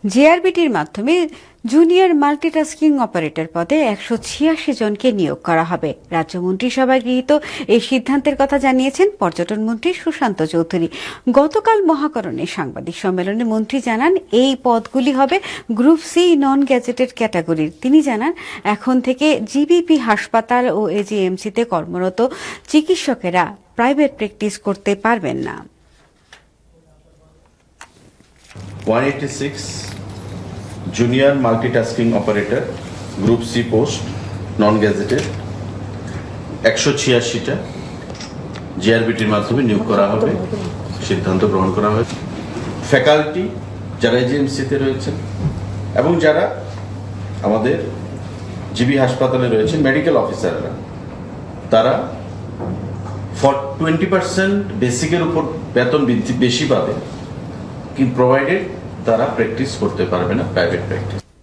জেআরবিটির মাধ্যমে junior multitasking operator পদে 186 জনকে নিয়োগ করা হবে। রাজ্য মন্ত্রিসভায় গৃহীত এই সিদ্ধান্তের কথা জানিয়েছেন পর্যটন মন্ত্রী সুশান্ত চৌধুরী। গতকাল মহাকরণে সাংবাদিক সম্মেলনে মন্ত্রী জানান এই পদগুলি হবে গ্রুপ সি নন গ্যাজেটেড ক্যাটাগরির। তিনি জানান এখন থেকে জিবিপি হাসপাতাল ও এজিএমসিতে কর্মরত চিকিৎসকেরা প্রাইভেট প্র্যাকটিস করতে পারবেন না। 186 junior multitasking operator group C post non gazetted 186টা জিআরবিটির মাধ্যমে নিয়োগ করা হবে, সিদ্ধান্ত গ্রহণ করা হয়েছে। ফ্যাকাল্টি যারা এজিএমসিতে রয়েছেন এবং যারা আমাদের জিবি হাসপাতালে রয়েছেন মেডিকেল অফিসাররা, তারা 20% বেসিকের উপর বেতন বৃদ্ধি বেশি পাবে, কিন্তু প্রোভাইডেড তারা প্র্যাকটিস করতে পারবে না প্রাইভেট প্র্যাকটিস।